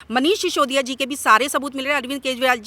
मनीष सिसोदिया जी के भी सारे सबूत मिल रहे हैं। अरविंद केजरीवाल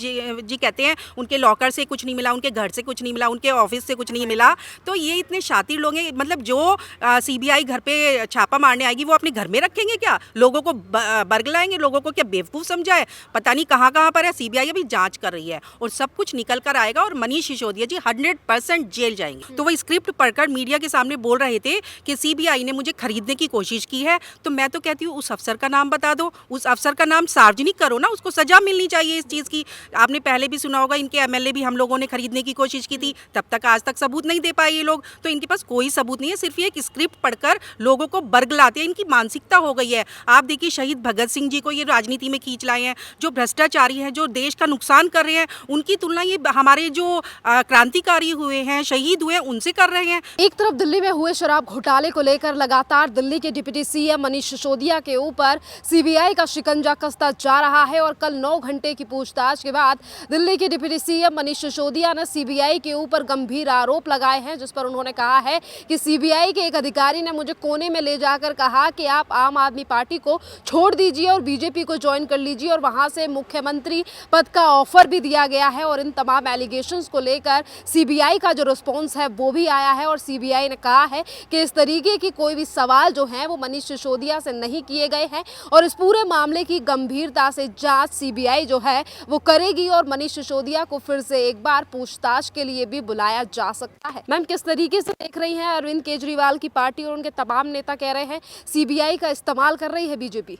जी कहते हैं उनके लॉकर से कुछ नहीं मिला, उनके घर से कुछ नहीं मिला, उनके ऑफिस से कुछ नहीं मिला। तो ये इतने शातिर लोग हैं, मतलब जो सीबीआई घर पे छापा मारने आएगी वो अपने घर में रखेंगे क्या? लोगों को बरगलाएंगे, लोगों को क्या बेवकूफ़ समझा है? पता नहीं कहाँ कहाँ पर है। सीबीआई अभी जांच कर रही है और सब कुछ निकल कर आएगा और मनीष सिसोदिया जी 100% जेल जाएंगे। तो वो स्क्रिप्ट पढ़कर मीडिया के सामने बोल रहे थे कि सीबीआई ने मुझे खरीदने की कोशिश की है। तो मैं तो कहती हूँ उस अफसर का नाम बता दो, उस अफसर का नाम सार्वजनिक करो ना, उसको सजा मिलनी चाहिए इस चीज़ की। आपने पहले भी सुना होगा इनके एमएलए भी हम लोगों ने खरीदने की कोशिश की थी, तब तक आज तक सबूत नहीं दे पाए ये लोग। तो इनके पास कोई सबूत नहीं है, सिर्फ ये एक स्क्रिप्ट पढ़कर लोगों को बरगलाते हैं। इनकी मानसिकता हो गई है। आप देखिए शहीद भगत सिंह जी को ये राजनीति में खींच लाए हैं, जो भ्रष्टाचारी हैं, जो देश का नुकसान कर रहे हैं, उनकी तुलना ये हमारे जो क्रांतिकारी हुए हैं, शहीद हुए हैं, उनसे कर रहे हैं। एक तरफ दिल्ली में हुए शराब घोटाले को लेकर लगातार दिल्ली के डिप्टी सीएम मनीष सिसोदिया के ऊपर सीबीआई का शिकंजा कसता जा रहा है और कल 9 घंटे की पूछताछ के बाद दिल्ली के डिप्टी सीएम मनीष सिसोदिया ने सीबीआई के ऊपर गंभीर आरोप लगाए हैं, जिस पर उन्होंने कहा है कि सीबीआई के एक अधिकारी ने मुझे कोने में ले जाकर कहा कि आप आम आदमी पार्टी को छोड़ दीजिए और बीजेपी को ज्वाइन कर लीजिए, और वहां से मुख्यमंत्री पद का ऑफर भी दिया गया है। और इन तमाम एलिगेशंस को लेकर सीबीआई का जो रिस्पॉन्स है वो भी आया है और सीबीआई ने कहा है कि इस तरीके की कोई भी सवाल जो है वो मनीष सिसोदिया से नहीं किए गए हैं और इस पूरे मामले की गंभीरता से जांच सीबीआई जो है वो करेगी और मनीष सिसोदिया को फिर से एक बार पूछताछ के लिए भी बुलाया जा सकता है। मैम, किस तरीके से देख रही हैं अरविंद केजरीवाल की पार्टी और उनके तमाम नेता कह रहे हैं सीबीआई का इस्तेमाल कर रही है बीजेपी?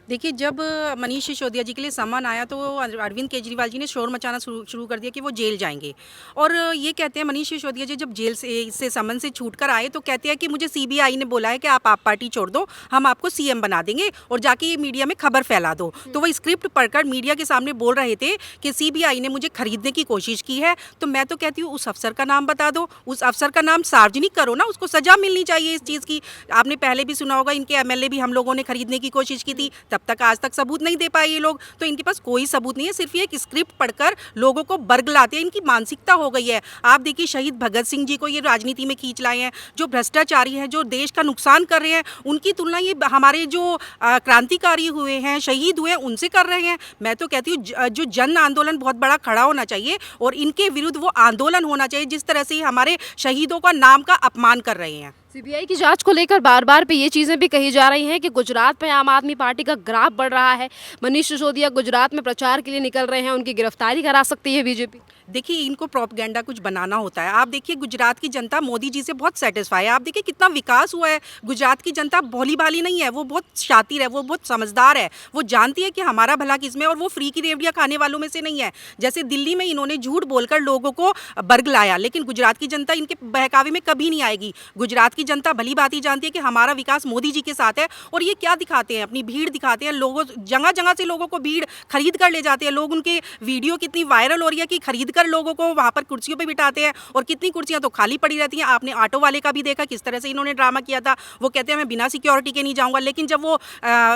देखिए, जब मनीष सिसोदिया जी के लिए सम्मन आया तो अरविंद केजरीवाल जी ने शोर मचाना शुरू कर दिया कि वो जेल जाएंगे। और ये कहते हैं मनीष सिसोदिया जी जब जेल से सम्मन से छूट कर आए तो कहते हैं कि मुझे सीबीआई ने बोला है कि आप पार्टी छोड़ दो, हम आपको सीएम बना देंगे और जाके ये मीडिया में खबर फैला दो। तो वो स्क्रिप्ट पढ़कर मीडिया के सामने बोल रहे थे कि सीबीआई ने मुझे खरीदने की कोशिश की है। तो मैं तो कहती हूँ उस अफसर का नाम बता दो, उस अफसर का नाम सार्वजनिक करो ना, उसको सजा मिलनी चाहिए इस चीज़ की। आपने पहले भी सुना होगा इनके एमएलए भी हम लोगों ने खरीदने की कोशिश की थी, तब तक आज तक सबूत नहीं दे पाए ये लोग। तो इनके पास कोई सबूत नहीं है, सिर्फ ये एक स्क्रिप्ट पढ़कर लोगों को बरगलाते हैं। इनकी मानसिकता हो गई है। आप देखिए शहीद भगत सिंह जी को ये राजनीति में खींच लाए हैं, जो भ्रष्टाचारी हैं, जो देश का नुकसान कर रहे हैं, उनकी तुलना ये हमारे जो क्रांतिकारी हुए हैं, शहीद हुए हैं, उनसे कर रहे हैं। मैं तो कहती हूँ जो जन आंदोलन बहुत बड़ा खड़ा होना चाहिए और इनके विरुद्ध वो आंदोलन होना चाहिए जिस तरह से हमारे शहीदों का नाम का अपमान कर रहे हैं। सीबीआई की जांच को लेकर बार बार पे ये चीज़ें भी कही जा रही हैं कि गुजरात में आम आदमी पार्टी का ग्राफ बढ़ रहा है, मनीष सिसोदिया गुजरात में प्रचार के लिए निकल रहे हैं, उनकी गिरफ्तारी करा सकती है बीजेपी। देखिए, इनको प्रोपगेंडा कुछ बनाना होता है। आप देखिए गुजरात की जनता मोदी जी से बहुत सेटिस्फाई है। आप देखिए कितना विकास हुआ है। गुजरात की जनता भोली भाली नहीं है, वो बहुत शातिर है, वो बहुत समझदार है। वो जानती है कि हमारा भला किसमें, और वो फ्री की रेवड़ियाँ खाने वालों में से नहीं है। जैसे दिल्ली में इन्होंने झूठ बोलकर लोगों को बरगलाया, लेकिन गुजरात की जनता इनके बहकावे में कभी नहीं आएगी। गुजरात की जनता भली भांति जानती है कि हमारा विकास मोदी जी के साथ है। और ये क्या दिखाते हैं, अपनी भीड़ दिखाते हैं। लोगों जगह जगह से लोगों को भीड़ खरीद कर ले जाते हैं लोग। उनके वीडियो कितनी वायरल हो रही है कि खरीद लोगों को वहां पर कुर्सियों पे बिठाते हैं और कितनी कुर्सियां तो खाली पड़ी रहती हैं। आपने ऑटो वाले का भी देखा किस तरह से इन्होंने ड्रामा किया था। वो कहते हैं मैं बिना सिक्योरिटी के नहीं जाऊंगा, लेकिन जब वो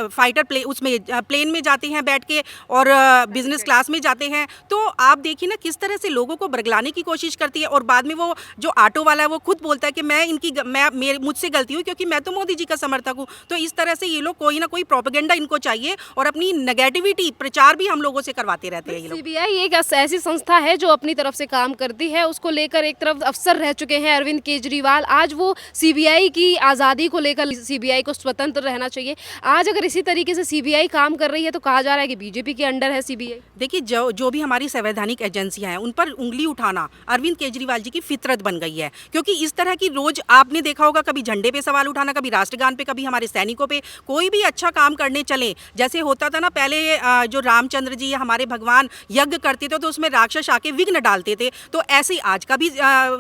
फाइटर उसमें प्लेन में जाते हैं बैठ के और बिजनेस क्लास में जाते हैं, तो आप देखिए ना किस तरह से लोगों को बरगलाने की कोशिश करती है। और बाद में वो जो ऑटो वाला है वो खुद बोलता है कि मैं मुझसे गलती हुई क्योंकि मैं तो मोदी जी का समर्थक हूँ। तो इस तरह से ये लोग कोई ना कोई प्रोपेगेंडा इनको चाहिए और अपनी नेगेटिविटी प्रचार भी हम लोगों से करवाते रहते हैं ये लोग। सीबीआई एक ऐसी संस्था है जो अपनी तरफ से काम करती है, उसको लेकर एक तरफ अफसर रह चुके हैं अरविंद केजरीवाल। आज वो सीबीआई की आज़ादी को लेकर सीबीआई को स्वतंत्र रहना चाहिए। आज अगर इसी तरीके से सीबीआई काम कर रही है तो कहा जा रहा है कि बीजेपी के अंडर है सीबीआई। देखिए, जो भी हमारी संवैधानिक एजेंसियां हैं उन पर उंगली उठाना अरविंद केजरीवाल जी की फितरत बन गई है। क्योंकि इस तरह की रोज आपने देखा होगा, कभी झंडे पे सवाल उठाना, कभी राष्ट्रगान पे, कभी हमारे सैनिकों पे। कोई भी अच्छा काम करने चले, जैसे होता था ना पहले जो रामचंद्र जी हमारे भगवान यज्ञ करते थे तो उसमें राक्षस आके विघ्न डालते थे, तो ऐसे ही आज का भी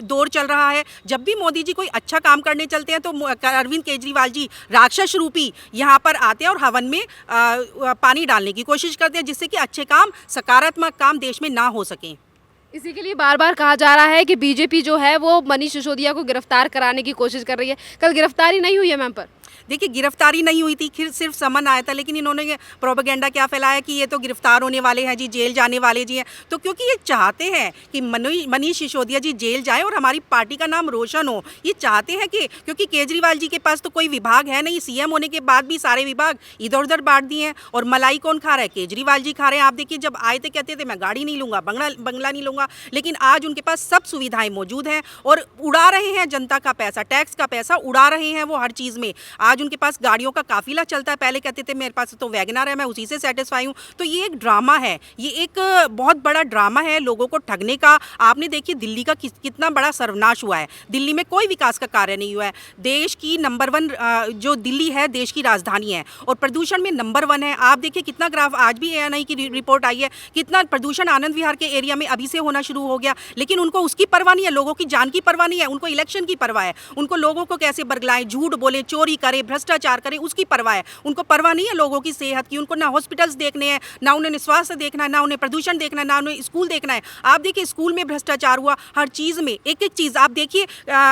दौर चल रहा है। जब भी मोदी जी कोई अच्छा काम करने चलते हैं तो अरविंद केजरीवाल जी राक्षस रूपी यहाँ पर आते हैं और हवन में पानी डालने की कोशिश करते हैं, जिससे कि अच्छे काम, सकारात्मक काम देश में ना हो सकें। इसी के लिए बार बार कहा जा रहा है कि बीजेपी जो है वो मनीष सिसोदिया को गिरफ्तार कराने की कोशिश कर रही है। कल गिरफ्तारी नहीं हुई है मैम पर। देखिए गिरफ्तारी नहीं हुई थी, सिर्फ समन आया था, लेकिन इन्होंने प्रोपेगेंडा क्या फैलाया कि ये तो गिरफ्तार होने वाले हैं जी, जेल जाने वाले जी हैं। तो क्योंकि ये चाहते हैं कि मनीष सिसोदिया जी जेल जाए और हमारी पार्टी का नाम रोशन हो, ये चाहते हैं कि क्योंकि केजरीवाल जी के पास तो कोई विभाग है नहीं, सीएम होने के बाद भी सारे विभाग इधर उधर बांट दिए हैं। और मलाई कौन खा रहा है? केजरीवाल जी खा रहे हैं। आप देखिए जब आए थे कहते थे मैं गाड़ी नहीं लूंगा, बंगला नहीं लूंगा, लेकिन आज उनके पास सब सुविधाएं मौजूद हैं और उड़ा रहे हैं जनता का पैसा, टैक्स का पैसा उड़ा रहे हैं वो हर चीज़ में। आज उनके पास गाड़ियों का काफिला चलता है, पहले कहते थे मेरे पास तो वैगनर है, मैं उसी से सेटिस्फाई हूँ। तो ये एक ड्रामा है, ये एक बहुत बड़ा ड्रामा है लोगों को ठगने का। आपने देखिए दिल्ली का कितना बड़ा सर्वनाश हुआ है, दिल्ली में कोई विकास का कार्य नहीं हुआ है। देश की नंबर 1 जो दिल्ली है देश की राजधानी है और प्रदूषण में नंबर 1 है। आप देखिए कितना ग्राफ, आज भी ANI की रिपोर्ट आई है, कितना प्रदूषण आनंद विहार के एरिया में अभी से होना शुरू हो गया, लेकिन उनको उसकी परवाह नहीं है, लोगों की जान की परवाह नहीं है, उनको इलेक्शन की परवाह है, उनको लोगों को कैसे बरगलाएं, झूठ बोले, चोरी करे, भ्रष्टाचार करे, उसकी परवाह है। उनको परवाह नहीं है लोगों की सेहत की, उनको ना हॉस्पिटल्स देखने हैं, ना उन्हें स्वास्थ्य देखना है, ना उन्हें प्रदूषण देखना है, ना उन्हें स्कूल देखना है। आप देखिए स्कूल में भ्रष्टाचार हुआ, हर चीज़ में एक एक चीज़। आप देखिए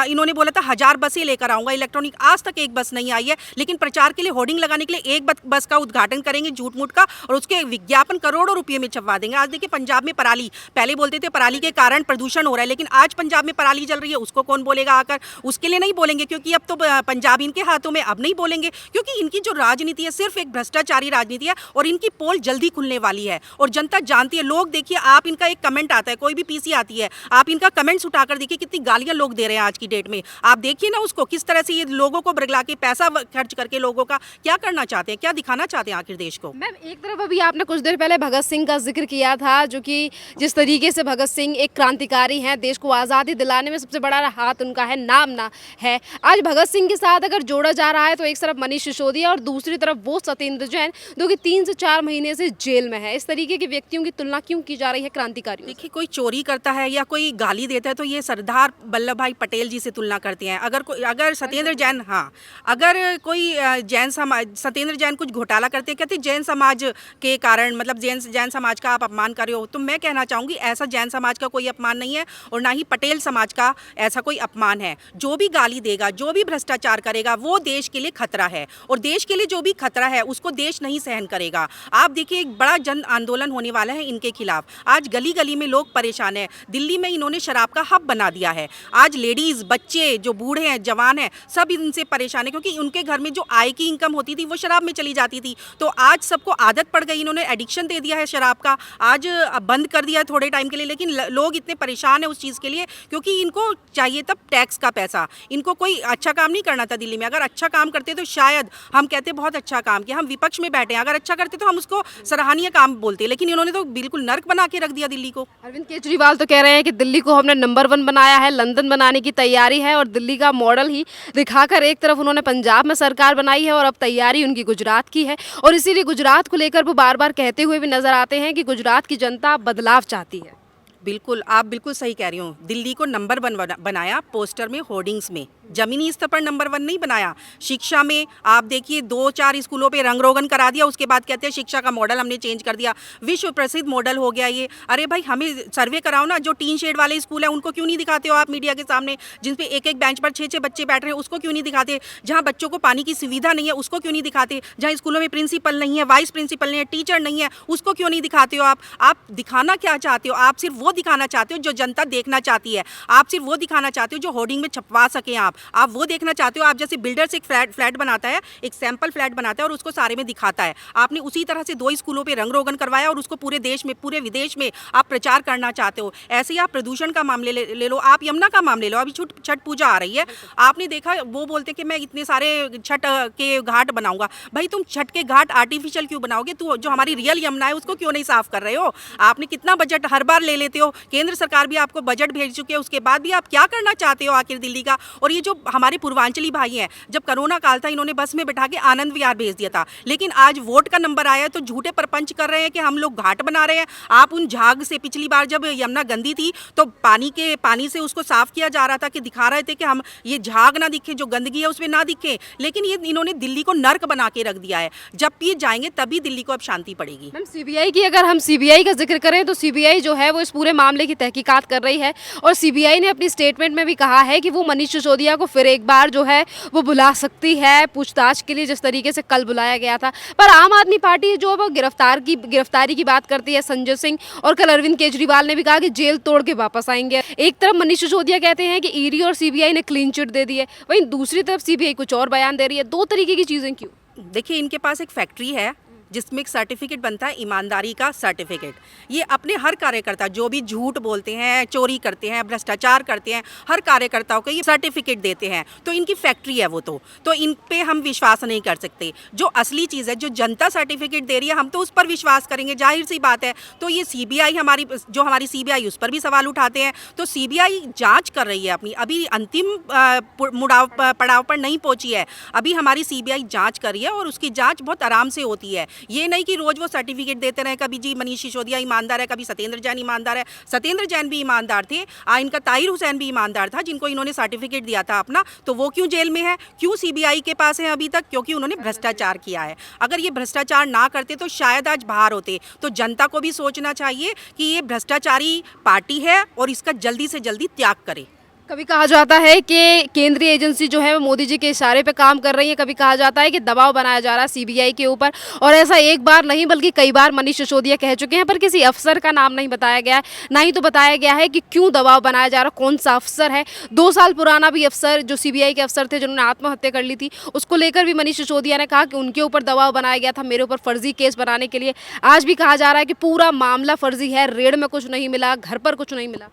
इन्होंने बोला था 1000 बसें लेकर आऊंगा इलेक्ट्रॉनिक, आज तक एक बस नहीं आई है, लेकिन प्रचार के लिए होर्डिंग लगाने के लिए एक बस का उद्घाटन करेंगे झूठ मूठ का और उसके विज्ञापन करोड़ों रुपये में छपवा देंगे। आज देखिए पंजाब में पराली, पहले बोलते थे पराली के कारण प्रदूषण हो रहा है, लेकिन आज पंजाब में पराली जल रही है, उसको कौन बोलेगा आकर? उसके लिए नहीं बोलेंगे क्योंकि अब तो पंजाब इनके हाथों में, अब नहीं बोलेंगे क्योंकि इनकी जो राजनीति है सिर्फ एक भ्रष्टाचारी राजनीति है और इनकी पोल जल्दी खुलने वाली है और जनता जानती है। लोग देखिए, आप इनका एक कमेंट आता है, कोई भी पीसी आती है, आप इनका कमेंट्स उठाकर देखिए कितनी गालियां लोग दे रहे हैं आज की डेट में। आप देखिए ना उसको किस तरह से ये लोगों को बरगला के पैसा खर्च करके लोगों का क्या करना चाहते हैं, क्या दिखाना चाहते हैं आखिर देश को। मैम एक तरफ अभी आपने कुछ देर पहले भगत सिंह का जिक्र किया था, जो कि जिस तरीके से भगत सिंह एक क्रांतिकारी हैं, देश को आज़ादी दिलाने में सबसे बड़ा हाथ उनका है, नाम ना है। आज भगत सिंह के साथ अगर जोड़ा जा रहा है तो एक तरफ मनीष सिसोदिया और दूसरी तरफ वो सत्येंद्र जैन जो कि 3 से 4 महीने से जेल में है। इस तरीके के व्यक्तियों की तुलना क्यों की जा रही है क्रांतिकारियों से? देखिए कोई चोरी करता है या कोई गाली देता है तो ये सरदार वल्लभ भाई पटेल जी से तुलना करते हैं। अगर सत्येंद्र जैन, हाँ, अगर कोई जैन समाज, सत्येंद्र जैन कुछ घोटाला करते हैं, कहते जैन समाज के कारण, मतलब जैन समाज का आप अपमान कर रहे हो, तो मैं कहना चाहूँगी ऐसा जैन समाज का कोई अपमान नहीं है और ना ही पटेल समाज का ऐसा कोई अपमान है। जो भी गाली देगा, जो भी भ्रष्टाचार करेगा, वो देश के लिए खतरा है और देश के लिए जो भी खतरा है उसको देश नहीं सहन करेगा। आप देखिए एक बड़ा जन आंदोलन होने वाला है इनके खिलाफ। आज गली गली में लोग परेशान हैं। दिल्ली में इन्होंने शराब का हब बना दिया है। आज लेडीज़, बच्चे, जो बूढ़े हैं, जवान हैं, सब इनसे परेशान है क्योंकि उनके घर में जो आय की इनकम होती थी वो शराब में चली जाती थी। तो आज सबको आदत पड़ गई, इन्होंने एडिक्शन दे दिया है शराब का, आज बंद कर दिया थोड़े टाइम के लिए, लेकिन लोग इतने परेशान हैं उस चीज़ के लिए क्योंकि इनको चाहिए तब टैक्स का पैसा। इनको कोई अच्छा काम नहीं करना था दिल्ली में। अगर अच्छा काम करते तो शायद हम कहते बहुत अच्छा काम किया, हम विपक्ष में बैठे हैं, अगर अच्छा करते तो हम उसको सराहनीय काम बोलते, लेकिन इन्होंने तो बिल्कुल नर्क बना के रख दिया दिल्ली को। अरविंद केजरीवाल तो कह रहे हैं कि दिल्ली को हमने नंबर 1 बनाया है, लंदन बनाने की तैयारी है और दिल्ली का मॉडल ही दिखाकर एक तरफ उन्होंने पंजाब में सरकार बनाई है और अब तैयारी उनकी गुजरात की है और इसीलिए गुजरात को लेकर वो बार बार कहते हुए भी नजर आते हैं कि गुजरात की जनता बदलाव चाहती है। बिल्कुल, आप बिल्कुल सही कह रही हो। दिल्ली को नंबर 1 बनाया पोस्टर में, होर्डिंग्स में, जमीनी स्तर पर नंबर 1 नहीं बनाया। शिक्षा में आप देखिए 2-4 स्कूलों पे रंग रोगन करा दिया, उसके बाद कहते हैं शिक्षा का मॉडल हमने चेंज कर दिया, विश्व प्रसिद्ध मॉडल हो गया ये। अरे भाई हमें सर्वे कराओ ना, जो टीन शेड वाले स्कूल हैं उनको क्यों नहीं दिखाते हो आप मीडिया के सामने, जिन पे एक बेंच पर 6-6 बच्चे बैठ रहे हैं उसको क्यों नहीं दिखाते, जहाँ बच्चों को पानी की सुविधा नहीं है उसको क्यों नहीं दिखाते, जहाँ स्कूलों में प्रिंसिपल नहीं है, वाइस प्रिंसिपल नहीं है, टीचर नहीं है, उसको क्यों नहीं दिखाते हो आप दिखाना क्या चाहते हो? आप सिर्फ वो दिखाना चाहते हो जो जनता देखना चाहती है, आप सिर्फ वो दिखाना चाहते हो जो होर्डिंग में छपवा सकें, आप वो देखना चाहते हो। आप जैसे बिल्डर्स एक फ्लैट बनाता है, एक सैंपल फ्लैट बनाता है और उसको सारे में दिखाता है, आपने उसी तरह से 2 स्कूलों पे रंग रोगन करवाया और उसको पूरे देश में, पूरे विदेश में आप प्रचार करना चाहते हो। ऐसे ही आप प्रदूषण का मामले ले लो, आप यमुना का मामले लो, अभी छठ पूजा आ रही है, आपने देखा वो बोलते कि मैं इतने सारे छठ के घाट बनाऊंगा। भाई तुम छठ के घाट आर्टिफिशियल क्यों बनाओगे? तो जो हमारी रियल यमुना है उसको क्यों नहीं साफ कर रहे हो? आपने कितना बजट हर बार ले लेते हो, केंद्र सरकार भी आपको बजट भेज चुके हैं, उसके बाद भी आप क्या करना चाहते हो आखिर दिल्ली का? और ये जो हमारे पूर्वांचली भाई हैं, जब कोरोना काल था इन्होंने बस में बैठा के आनंद विहार भेज दिया था, लेकिन आज वोट का नंबर आया तो झूठे प्रपंच कर रहे हैं कि हम लोग घाट बना रहे हैं। आप उन झाग से, पिछली बार जब यमुना गंदी थी तो पानी से उसको साफ किया जा रहा था कि दिखा रहे थे कि हम ये झाग ना दिखे, जो गंदगी है उसमें ना दिखे, लेकिन ये इन्होंने दिल्ली को नर्क बना के रख दिया है। जब ये जाएंगे तभी दिल्ली को अब शांति पड़ेगी। मैम सीबीआई की अगर हम सीबीआई का जिक्र करें तो सीबीआई जो है वो इस पूरे पूरे मामले की तहकीकात कर रही है और सीबीआई ने अपनी स्टेटमेंट में भी कहा है कि वो मनीष सिसोदिया को फिर एक बार जो है वो बुला सकती है पूछताछ के लिए, जिस तरीके से कल बुलाया गया था। पर आम आदमी पार्टी जो वो गिरफ्तारी की बात करती है संजय सिंह, और कल अरविंद केजरीवाल ने भी कहा कि जेल तोड़ के वापस आएंगे। एक तरफ मनीष सिसोदिया कहते हैं कि ईडी और सीबीआई ने क्लीन चिट दे दी है, वहीं दूसरी तरफ सीबीआई कुछ और बयान दे रही है। दो तरीके की चीजें क्यों? देखिए, इनके पास एक फैक्ट्री है जिसमें एक सर्टिफिकेट बनता है, ईमानदारी का सर्टिफिकेट। ये अपने हर कार्यकर्ता जो भी झूठ बोलते हैं, चोरी करते हैं, भ्रष्टाचार करते हैं, हर कार्यकर्ताओं को ये सर्टिफिकेट देते हैं। तो इनकी फैक्ट्री है वो, तो इन पे हम विश्वास नहीं कर सकते। जो असली चीज़ है, जो जनता सर्टिफिकेट दे रही है, हम तो उस पर विश्वास करेंगे, जाहिर सी बात है। तो ये सीबीआई हमारी सीबीआई उस पर भी सवाल उठाते हैं। तो सीबीआई जाँच कर रही है अपनी, अभी अंतिम पड़ाव पर नहीं पहुँची है। अभी हमारी सीबीआई जाँच कर रही है और उसकी जाँच बहुत आराम से होती है। ये नहीं कि रोज वो सर्टिफिकेट देते रहे, कभी जी मनीष सिसोदिया ईमानदार है, कभी सत्येंद्र जैन ईमानदार है। सत्येंद्र जैन भी ईमानदार थे, इनका ताहिर हुसैन भी ईमानदार था, जिनको इन्होंने सर्टिफिकेट दिया था अपना। तो वो क्यों जेल में है, क्यों सीबीआई के पास है अभी तक? क्योंकि उन्होंने भ्रष्टाचार किया है। अगर ये भ्रष्टाचार ना करते तो शायद आज बाहर होते। तो जनता को भी सोचना चाहिए कि ये भ्रष्टाचारी पार्टी है और इसका जल्दी से जल्दी त्याग करे। कभी कहा जाता है कि केंद्रीय एजेंसी जो है वो मोदी जी के इशारे पे काम कर रही है, कभी कहा जाता है कि दबाव बनाया जा रहा है सीबीआई के ऊपर, और ऐसा एक बार नहीं बल्कि कई बार मनीष सिसोदिया कह चुके हैं। पर किसी अफसर का नाम नहीं बताया गया है, ना ही तो बताया गया है कि क्यों दबाव बनाया जा रहा, कौन सा अफसर है। 2 साल पुराना भी अफसर जो सीबीआई के अफसर थे जिन्होंने आत्महत्या कर ली थी, उसको लेकर भी मनीष सिसोदिया ने कहा कि उनके ऊपर दबाव बनाया गया था मेरे ऊपर फर्जी केस बनाने के लिए। आज भी कहा जा रहा है कि पूरा मामला फर्जी है, रेड में कुछ नहीं मिला, घर पर कुछ नहीं मिला।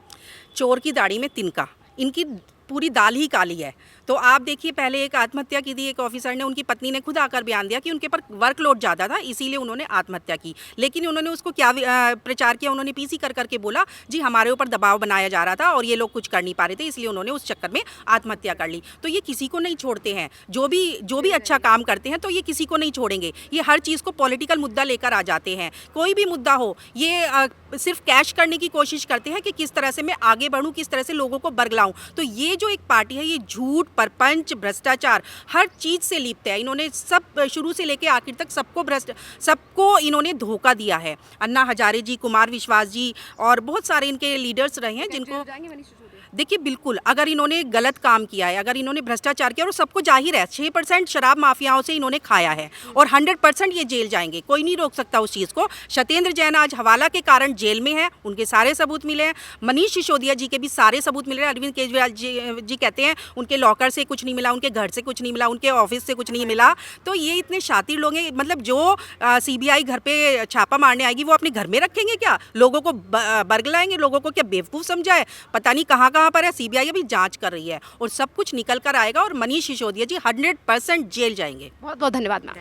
चोर की दाढ़ी में तिनका, इनकी पूरी दाल ही काली है। तो आप देखिए, पहले एक आत्महत्या की थी एक ऑफिसर ने, उनकी पत्नी ने खुद आकर बयान दिया कि उनके पर वर्कलोड ज़्यादा था, इसीलिए उन्होंने आत्महत्या की। लेकिन उन्होंने उसको क्या प्रचार किया, उन्होंने पीसी कर करके बोला जी हमारे ऊपर दबाव बनाया जा रहा था और ये लोग कुछ कर नहीं पा रहे थे, इसलिए उन्होंने उस चक्कर में आत्महत्या कर ली। तो ये किसी को नहीं छोड़ते हैं, जो भी अच्छा काम करते हैं तो ये किसी को नहीं छोड़ेंगे। ये हर चीज़ को पॉलिटिकल मुद्दा लेकर आ जाते हैं। कोई भी मुद्दा हो, ये सिर्फ कैश करने की कोशिश करते हैं कि किस तरह से मैं आगे बढ़ूँ, किस तरह से लोगों को बरगलाऊँ। तो ये जो एक पार्टी है, ये झूठ, परपंच, भ्रष्टाचार हर चीज़ से लिप्त है। इन्होंने सब शुरू से लेकर आखिर तक सबको इन्होंने धोखा दिया है। अन्ना हजारे जी, कुमार विश्वास जी और बहुत सारे इनके लीडर्स रहे हैं जिनको देखिए, बिल्कुल अगर इन्होंने गलत काम किया है, अगर इन्होंने भ्रष्टाचार किया, और सबको जाहिर है 6% शराब माफियाओं से इन्होंने खाया है और 100% ये जेल जाएंगे, कोई नहीं रोक सकता उस चीज़ को। सत्येंद्र जैन आज हवाला के कारण जेल में है, उनके सारे सबूत मिले हैं। मनीष सिसोदिया जी के भी सारे सबूत मिले हैं। अरविंद केजरीवाल जी कहते हैं उनके लॉकर से कुछ नहीं मिला, उनके घर से कुछ नहीं मिला, उनके ऑफिस से कुछ नहीं मिला। तो ये इतने शातिर लोग हैं, मतलब जो सीबीआई घर पे छापा मारने आएगी वो अपने घर में रखेंगे क्या? लोगों को बरगलाएंगे, लोगों को क्या बेवकूफ़ समझाए? पता नहीं कहाँ पर है। सीबीआई अभी जांच कर रही है और सब कुछ निकल कर आएगा और मनीष सिसोदिया जी 100% जेल जाएंगे। बहुत बहुत धन्यवाद मैम।